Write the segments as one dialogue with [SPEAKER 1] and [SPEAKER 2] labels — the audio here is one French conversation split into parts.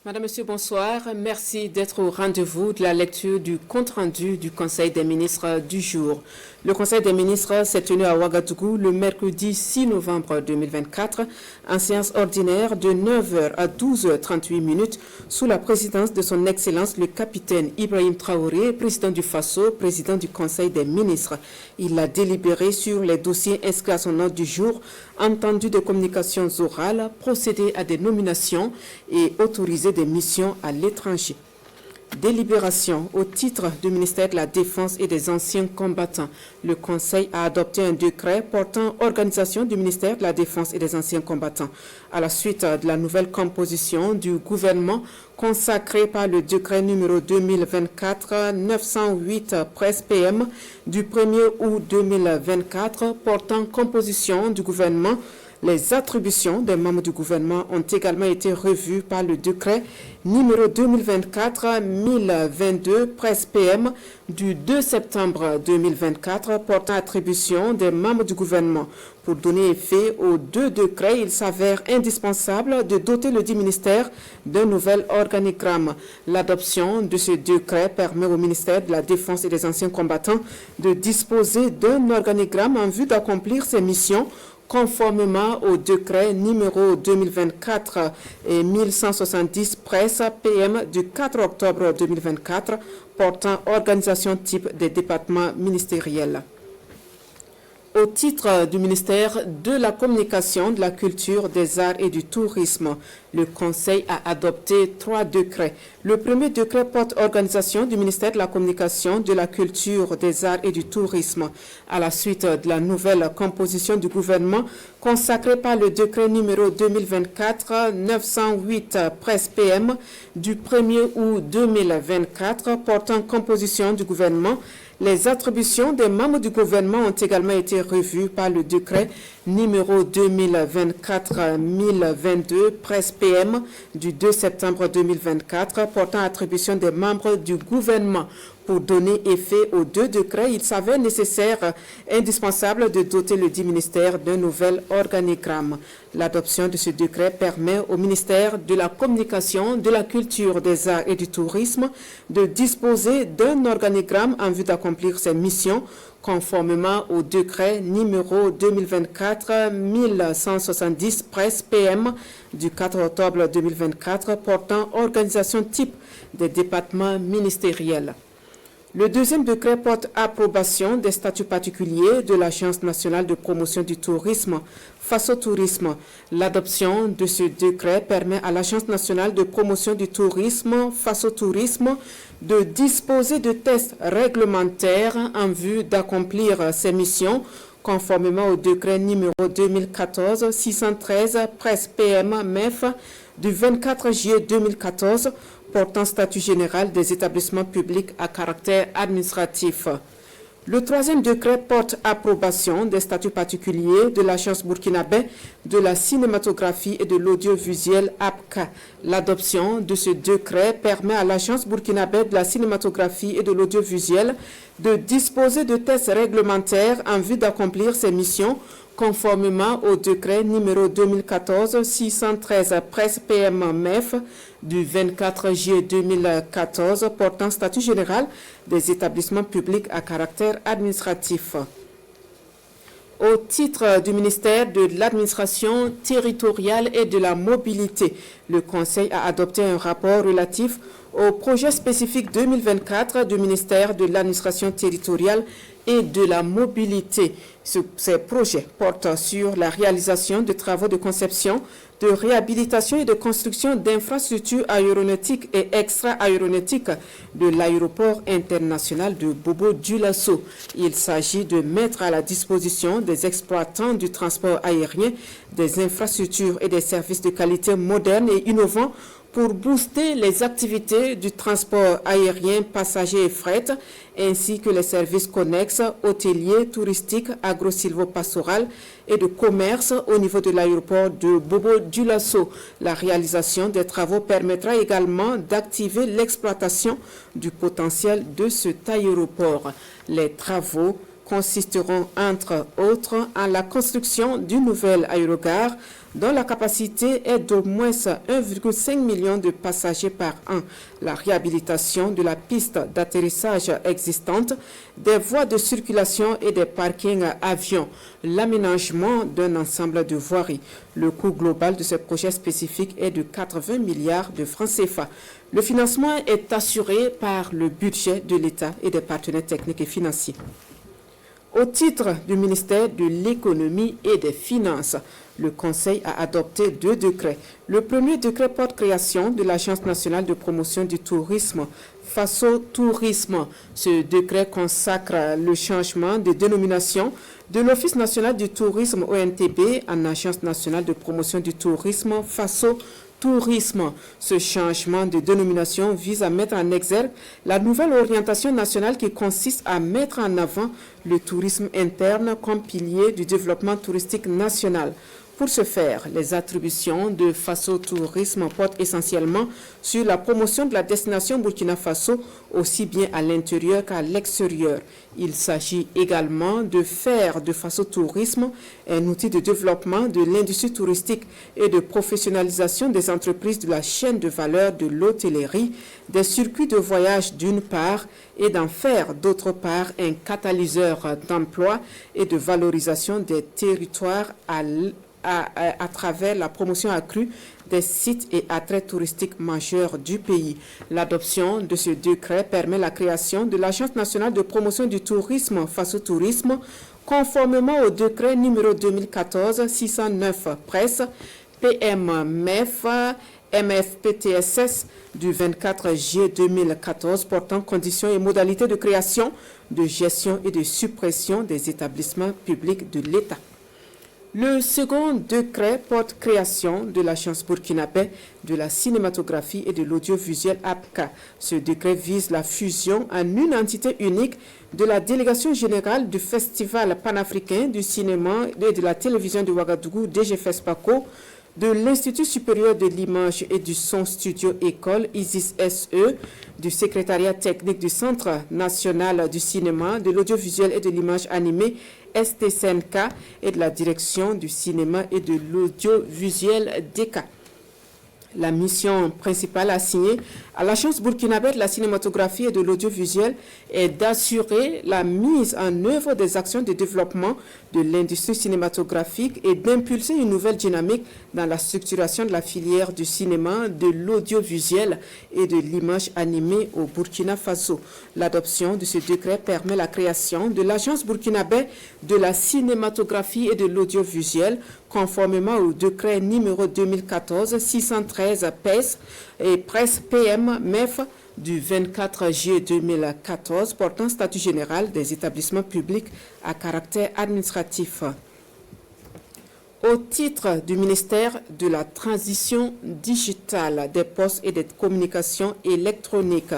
[SPEAKER 1] Madame, Monsieur, bonsoir. Merci d'être au rendez-vous de la lecture du compte-rendu du Conseil des ministres du jour. Le Conseil des ministres s'est tenu à Ouagadougou le mercredi 6 novembre 2024 en séance ordinaire de 9h à 12h38 minutes sous la présidence de son Excellence le capitaine Ibrahim Traoré, président du FASO, président du Conseil des ministres. Il a délibéré sur les dossiers inscrits à son ordre du jour, entendu des communications orales, procédé à des nominations et autorisé des missions à l'étranger. Délibération au titre du ministère de la Défense et des anciens combattants. Le Conseil a adopté un décret portant organisation du ministère de la Défense et des anciens combattants. À la suite de la nouvelle composition du gouvernement consacrée par le décret numéro 2024-908-13-PM du 1er août 2024 portant composition du gouvernement, les attributions des membres du gouvernement ont également été revues par le décret numéro 2024-1022-13-PM du 2 septembre 2024 portant attribution des membres du gouvernement. Pour donner effet aux deux décrets, il s'avère indispensable de doter le dit ministère d'un nouvel organigramme. L'adoption de ce décret permet au ministère de la Défense et des anciens combattants de disposer d'un organigramme en vue d'accomplir ses missions conformément au décret numéro 2024 et 1170 presse PM du 4 octobre 2024 portant organisation type des départements ministériels. Au titre du ministère de la Communication, de la Culture, des Arts et du Tourisme, le Conseil a adopté 3 décrets. Le premier décret porte organisation du ministère de la Communication, de la Culture, des Arts et du Tourisme. À la suite de la nouvelle composition du gouvernement consacrée par le décret numéro 2024-908 presse PM du 1er août 2024 portant composition du gouvernement, les attributions des membres du gouvernement ont également été revues par le décret numéro 2024-1022 presse PM du 2 septembre 2024 portant attribution des membres du gouvernement. Pour donner effet aux deux décrets, il s'avère nécessaire, indispensable de doter le dit ministère d'un nouvel organigramme. L'adoption de ce décret permet au ministère de la Communication, de la Culture, des Arts et du Tourisme de disposer d'un organigramme en vue d'accomplir ses missions conformément au décret numéro 2024-1170 presse PM du 4 octobre 2024 portant organisation type des départements ministériels. Le deuxième décret porte approbation des statuts particuliers de l'Agence nationale de promotion du tourisme, FASO Tourisme. L'adoption de ce décret permet à l'Agence nationale de promotion du tourisme, FASO Tourisme, de disposer de tests réglementaires en vue d'accomplir ses missions conformément au décret numéro 2014-613 presse PM MEF du 24 juillet 2014 portant statut général des établissements publics à caractère administratif. Le troisième décret porte approbation des statuts particuliers de l'Agence burkinabé de la cinématographie et de l'audiovisuel APCA. L'adoption de ce décret permet à l'Agence burkinabé de la cinématographie et de l'audiovisuel de disposer de tests réglementaires en vue d'accomplir ses missions conformément au décret numéro 2014-613 presse PM MEF du 24 juillet 2014 portant statut général des établissements publics à caractère administratif. Au titre du ministère de l'administration territoriale et de la mobilité, le Conseil a adopté un rapport relatif au projet spécifique 2024 du ministère de l'administration territoriale et de la mobilité. Ces projets portent sur la réalisation de travaux de conception, de réhabilitation et de construction d'infrastructures aéronautiques et extra-aéronautiques de l'aéroport international de Bobo-Dioulasso. Il s'agit de mettre à la disposition des exploitants du transport aérien des infrastructures et des services de qualité modernes et innovants pour booster les activités du transport aérien, passagers et fret, ainsi que les services connexes, hôteliers, touristiques, agro-silvopastoral et de commerce au niveau de l'aéroport de Bobo-Dioulasso. La réalisation des travaux permettra également d'activer l'exploitation du potentiel de cet aéroport. Les travaux consisteront entre autres en la construction d'une nouvelle aérogare dont la capacité est d'au moins 1,5 million de passagers par an, la réhabilitation de la piste d'atterrissage existante, des voies de circulation et des parkings avions, l'aménagement d'un ensemble de voiries. Le coût global de ce projet spécifique est de 80 milliards de francs CFA. Le financement est assuré par le budget de l'État et des partenaires techniques et financiers. Au titre du ministère de l'Économie et des Finances, le Conseil a adopté 2 décrets. Le premier décret porte création de l'Agence nationale de promotion du tourisme, FASO Tourisme. Ce décret consacre le changement de dénomination de l'Office national du tourisme ONTB en Agence nationale de promotion du tourisme, FASO Tourisme. Ce changement de dénomination vise à mettre en exergue la nouvelle orientation nationale qui consiste à mettre en avant le tourisme interne comme pilier du développement touristique national. Pour ce faire, les attributions de FASO Tourisme portent essentiellement sur la promotion de la destination Burkina Faso, aussi bien à l'intérieur qu'à l'extérieur. Il s'agit également de faire de FASO Tourisme un outil de développement de l'industrie touristique et de professionnalisation des entreprises de la chaîne de valeur de l'hôtellerie, des circuits de voyage d'une part, et d'en faire d'autre part un catalyseur d'emploi et de valorisation des territoires à travers la promotion accrue des sites et attraits touristiques majeurs du pays. L'adoption de ce décret permet la création de l'Agence nationale de promotion du tourisme, FASO Tourisme, conformément au décret numéro 2014-609 presse PM-MEF MFPTSS du 24 juillet 2014 portant conditions et modalités de création, de gestion et de suppression des établissements publics de l'État. Le second décret porte création de l'Agence burkinabé de la cinématographie et de l'audiovisuel APCA. Ce décret vise la fusion en une entité unique de la délégation générale du Festival panafricain du cinéma et de la télévision de Ouagadougou, DGFESPACO, de l'Institut supérieur de l'image et du son studio école ISIS-SE, du secrétariat technique du Centre national du cinéma, de l'audiovisuel et de l'image animée STCNK et de la direction du cinéma et de l'audiovisuel DECA. La mission principale assignée à l'Agence burkinabé de la cinématographie et de l'audiovisuel est d'assurer la mise en œuvre des actions de développement de l'industrie cinématographique et d'impulser une nouvelle dynamique dans la structuration de la filière du cinéma, de l'audiovisuel et de l'image animée au Burkina Faso. L'adoption de ce décret permet la création de l'Agence burkinabé de la cinématographie et de l'audiovisuel conformément au décret numéro 2014-613 PES et presse PM-MEF du 24 juillet 2014 portant statut général des établissements publics à caractère administratif. Au titre du ministère de la Transition digitale, des postes et des communications électroniques,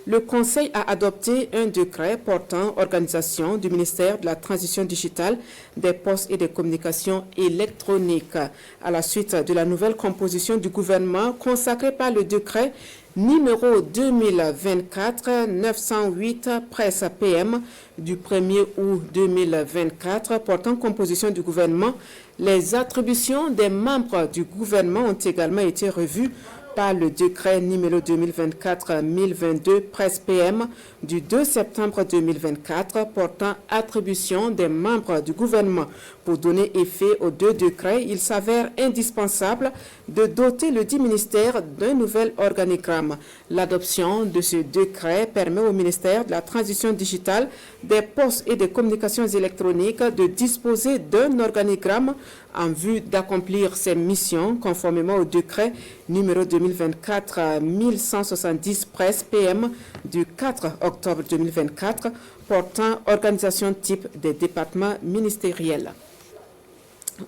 [SPEAKER 1] le Conseil a adopté un décret portant organisation du ministère de la Transition digitale, des postes et des communications électroniques. À la suite de la nouvelle composition du gouvernement consacrée par le décret numéro 2024-908 presse PM du 1er août 2024 portant composition du gouvernement, les attributions des membres du gouvernement ont également été revues par le décret numéro 2024-1022 presse PM du 2 septembre 2024 portant attribution des membres du gouvernement. Pour donner effet aux 2 décrets, il s'avère indispensable de doter le dit ministère d'un nouvel organigramme. L'adoption de ce décret permet au ministère de la Transition digitale, des postes et des communications électroniques de disposer d'un organigramme en vue d'accomplir ses missions conformément au décret numéro 2024-1170 presse PM du 4 octobre 2024 portant organisation type des départements ministériels.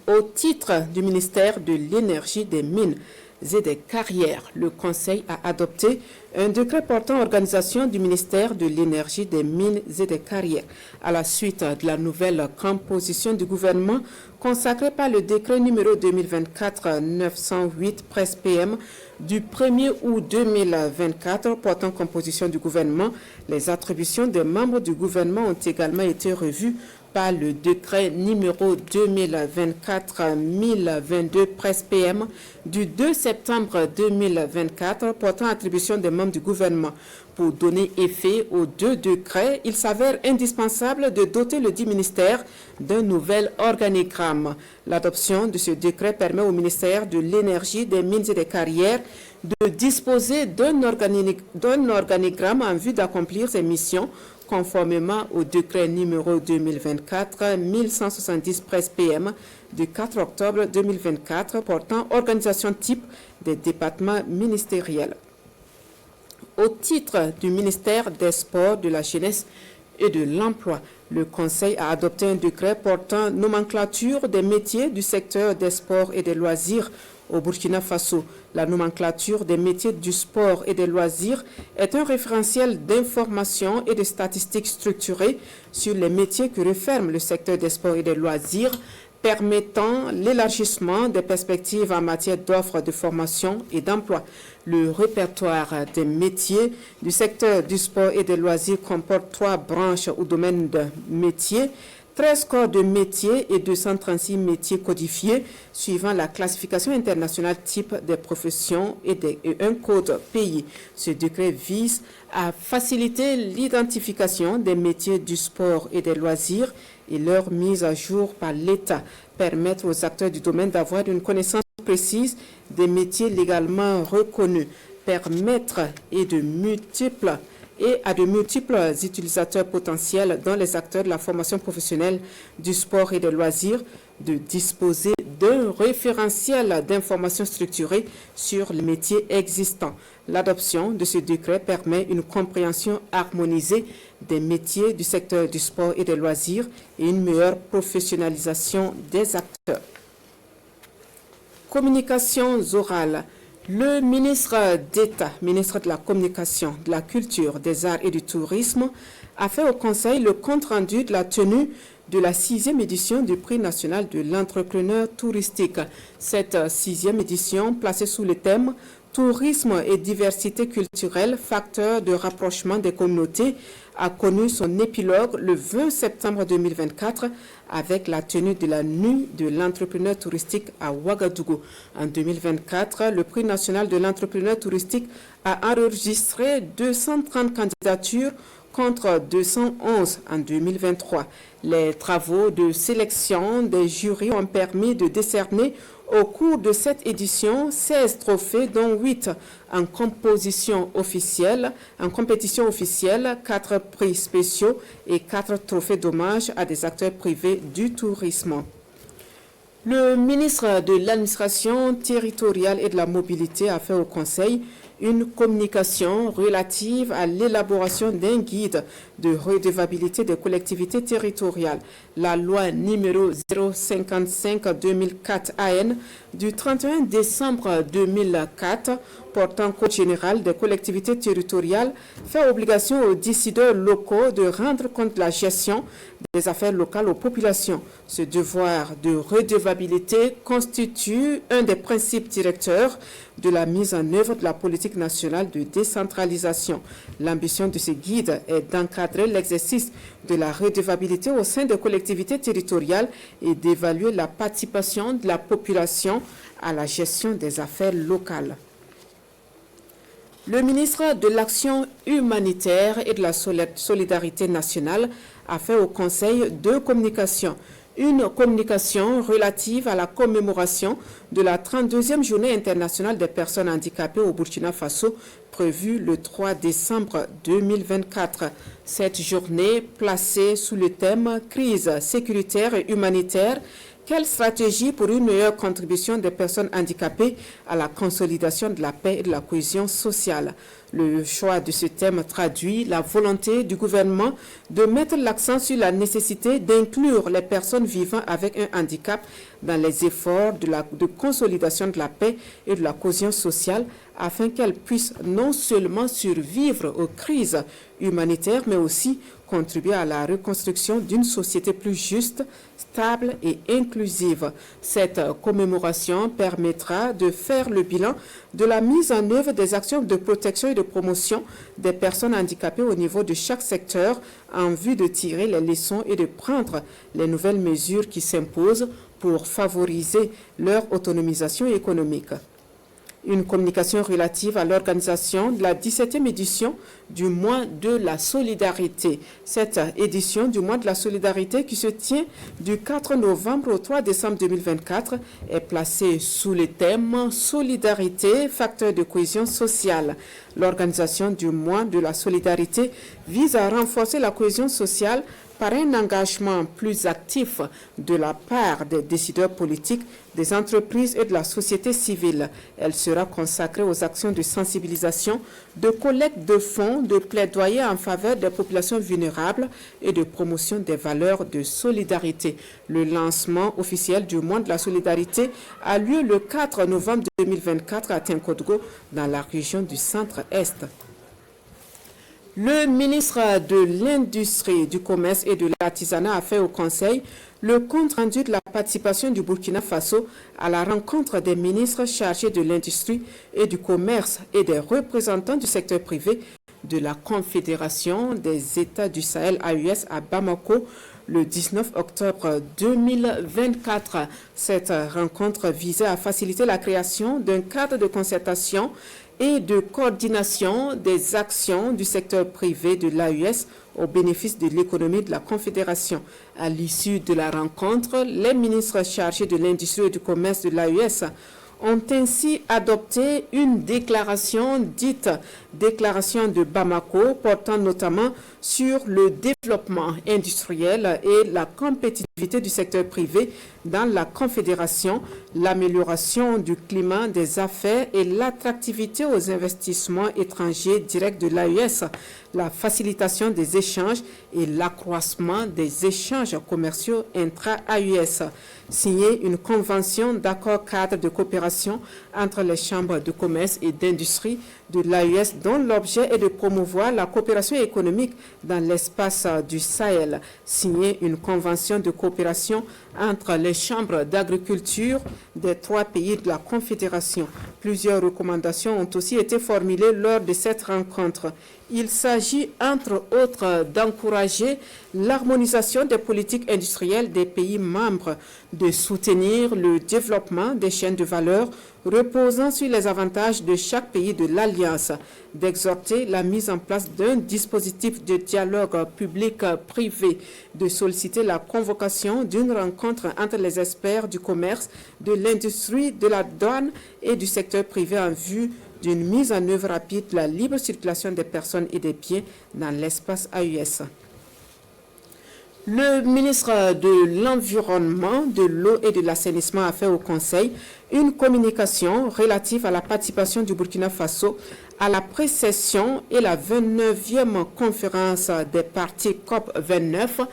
[SPEAKER 1] Au titre du ministère de l'Énergie, des Mines, et des carrières. Le Conseil a adopté un décret portant organisation du ministère de l'Énergie, des Mines et des Carrières. À la suite de la nouvelle composition du gouvernement consacrée par le décret numéro 2024-908 presse PM du 1er août 2024 portant composition du gouvernement, les attributions des membres du gouvernement ont également été revues par le décret numéro 2024-1022 presse PM du 2 septembre 2024 portant attribution des membres du gouvernement. Pour donner effet aux deux décrets, il s'avère indispensable de doter le dit ministère d'un nouvel organigramme. L'adoption de ce décret permet au ministère de l'Énergie, des Mines et des Carrières de disposer d'un organigramme en vue d'accomplir ses missions conformément au décret numéro 2024-1170 presse PM du 4 octobre 2024 portant organisation type des départements ministériels. Au titre du ministère des Sports, de la Jeunesse et de l'Emploi, le Conseil a adopté un décret portant nomenclature des métiers du secteur des sports et des loisirs au Burkina Faso. La nomenclature des métiers du sport et des loisirs est un référentiel d'information et de statistiques structurées sur les métiers que referme le secteur des sports et des loisirs, permettant l'élargissement des perspectives en matière d'offres de formation et d'emploi. Le répertoire des métiers du secteur du sport et des loisirs comporte 3 branches ou domaines de métiers, 13 corps de métiers et 236 métiers codifiés suivant la classification internationale type des professions et un code pays. Ce décret vise à faciliter l'identification des métiers du sport et des loisirs et leur mise à jour par l'État, permettre aux acteurs du domaine d'avoir une connaissance précise des métiers légalement reconnus, permettre à de multiples utilisateurs potentiels dont les acteurs de la formation professionnelle du sport et des loisirs de disposer d'un référentiel d'informations structurées sur les métiers existants. L'adoption de ce décret permet une compréhension harmonisée des métiers du secteur du sport et des loisirs et une meilleure professionnalisation des acteurs. Communications orales. Le ministre d'État, ministre de la Communication, de la Culture, des Arts et du Tourisme, a fait au Conseil le compte-rendu de la tenue de la 6e édition du Prix national de l'entrepreneur touristique. Cette 6e édition, placée sous le thème « Tourisme et diversité culturelle, facteur de rapprochement des communautés », a connu son épilogue le 20 septembre 2024 avec la tenue de la Nuit de l'entrepreneur touristique à Ouagadougou. En 2024, le Prix national de l'entrepreneur touristique a enregistré 230 candidatures contre 211 en 2023. Les travaux de sélection des jurys ont permis de décerner au cours de cette édition 16 trophées, dont 8 en compétition officielle, 4 prix spéciaux et 4 trophées d'hommage à des acteurs privés du tourisme. Le ministre de l'Administration territoriale et de la Mobilité a fait au Conseil une communication relative à l'élaboration d'un guide de redevabilité des collectivités territoriales. La loi numéro 055-2004 AN du 31 décembre 2004 portant code général des collectivités territoriales fait obligation aux décideurs locaux de rendre compte de la gestion des affaires locales aux populations. Ce devoir de redevabilité constitue un des principes directeurs de la mise en œuvre de la politique nationale de décentralisation. L'ambition de ce guide est d'encadrer l'exercice de la redevabilité au sein des collectivités territoriales et d'évaluer la participation de la population à la gestion des affaires locales. Le ministre de l'Action humanitaire et de la solidarité nationale a fait au Conseil 2 communications. Une communication relative à la commémoration de la 32e journée internationale des personnes handicapées au Burkina Faso, prévue le 3 décembre 2024. Cette journée, placée sous le thème « Crise sécuritaire et humanitaire », quelle stratégie pour une meilleure contribution des personnes handicapées à la consolidation de la paix et de la cohésion sociale? Le choix de ce thème traduit la volonté du gouvernement de mettre l'accent sur la nécessité d'inclure les personnes vivant avec un handicap dans les efforts de consolidation de la paix et de la cohésion sociale afin qu'elles puissent non seulement survivre aux crises humanitaires, mais aussi contribuer à la reconstruction d'une société plus juste, stable et inclusive. Cette commémoration permettra de faire le bilan de la mise en œuvre des actions de protection et de promotion des personnes handicapées au niveau de chaque secteur en vue de tirer les leçons et de prendre les nouvelles mesures qui s'imposent pour favoriser leur autonomisation économique. Une communication relative à l'organisation de la 17e édition du mois de la solidarité. Cette édition du mois de la solidarité qui se tient du 4 novembre au 3 décembre 2024 est placée sous le thème Solidarité, facteur de cohésion sociale. L'organisation du mois de la solidarité vise à renforcer la cohésion sociale par un engagement plus actif de la part des décideurs politiques, des entreprises et de la société civile. Elle sera consacrée aux actions de sensibilisation, de collecte de fonds, de plaidoyer en faveur des populations vulnérables et de promotion des valeurs de solidarité. Le lancement officiel du mois de la solidarité a lieu le 4 novembre 2024 à Tinkodgo, dans la région du Centre-Est. Le ministre de l'Industrie, du Commerce et de l'Artisanat a fait au Conseil le compte-rendu de la participation du Burkina Faso à la rencontre des ministres chargés de l'Industrie et du Commerce et des représentants du secteur privé de la Confédération des États du Sahel AES à Bamako le 19 octobre 2024. Cette rencontre visait à faciliter la création d'un cadre de concertation et de coordination des actions du secteur privé de l'AES au bénéfice de l'économie de la Confédération. À l'issue de la rencontre, les ministres chargés de l'industrie et du commerce de l'AES ont ainsi adopté une déclaration dite déclaration de Bamako portant notamment sur le développement industriel et la compétitivité du secteur privé dans la Confédération, l'amélioration du climat des affaires et l'attractivité aux investissements étrangers directs de l'AES, la facilitation des échanges et l'accroissement des échanges commerciaux intra-AES. Signé une convention d'accord cadre de coopération entre les chambres de commerce et d'industrie de l'AES dont l'objet est de promouvoir la coopération économique dans l'espace du Sahel. Signé une convention de coopération entre les chambres d'agriculture des 3 pays de la Confédération. Plusieurs recommandations ont aussi été formulées lors de cette rencontre. Il s'agit, entre autres, d'encourager l'harmonisation des politiques industrielles des pays membres, de soutenir le développement des chaînes de valeur reposant sur les avantages de chaque pays de l'Alliance, d'exhorter la mise en place d'un dispositif de dialogue public-privé, de solliciter la convocation d'une rencontre entre les experts du commerce, de l'industrie, de la douane et du secteur privé en vue d'une mise en œuvre rapide de la libre circulation des personnes et des biens dans l'espace AES. Le ministre de l'Environnement, de l'Eau et de l'Assainissement a fait au Conseil une communication relative à la participation du Burkina Faso à la pré-session et la 29e conférence des parties COP29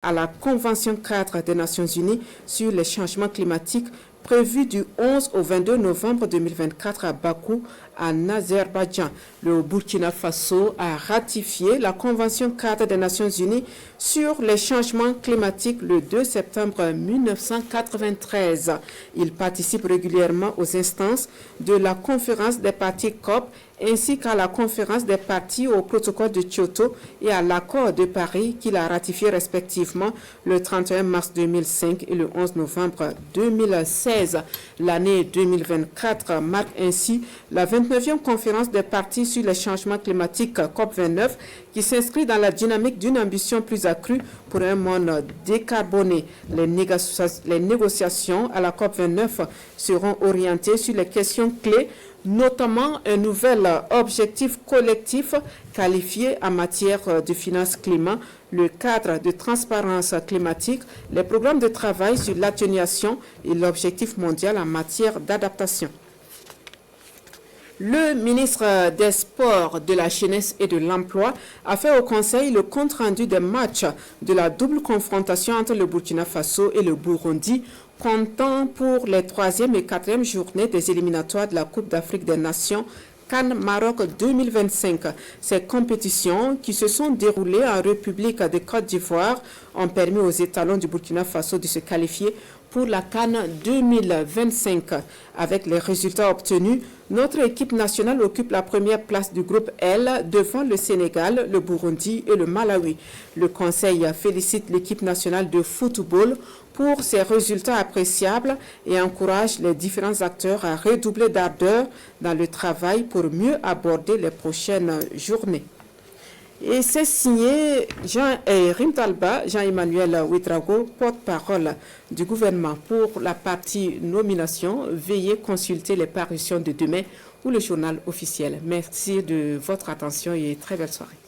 [SPEAKER 1] à la Convention cadre des Nations Unies sur les changements climatiques prévue du 11 au 22 novembre 2024 à Bakou, en Azerbaïdjan. Le Burkina Faso a ratifié la Convention cadre des Nations Unies sur les changements climatiques le 2 septembre 1993. Il participe régulièrement aux instances de la conférence des parties COP ainsi qu'à la conférence des parties au protocole de Kyoto et à l'accord de Paris qu'il a ratifié respectivement le 31 mars 2005 et le 11 novembre 2016. L'année 2024 marque ainsi la 29e conférence des parties sur les changements climatiques COP29 qui s'inscrit dans la dynamique d'une ambition plus accrue pour un monde décarboné. Les négociations à la COP29 seront orientées sur les questions clés, notamment un nouvel objectif collectif qualifié en matière de finances climat, le cadre de transparence climatique, les programmes de travail sur l'atténuation et l'objectif mondial en matière d'adaptation. Le ministre des Sports, de la Jeunesse et de l'Emploi a fait au Conseil le compte-rendu des matchs de la double confrontation entre le Burkina Faso et le Burundi, comptant pour les 3e et 4e journées des éliminatoires de la Coupe d'Afrique des Nations CAN Maroc 2025. Ces compétitions qui se sont déroulées en République de Côte d'Ivoire ont permis aux étalons du Burkina Faso de se qualifier pour la CAN 2025. Avec les résultats obtenus, notre équipe nationale occupe la première place du groupe L devant le Sénégal, le Burundi et le Malawi. Le Conseil félicite l'équipe nationale de football pour ses résultats appréciables et encourage les différents acteurs à redoubler d'ardeur dans le travail pour mieux aborder les prochaines journées. Et c'est signé Jean-Emmanuel Ouedraogo, porte-parole du gouvernement pour la partie nomination. Veuillez consulter les parutions de demain ou le journal officiel. Merci de votre attention et très belle soirée.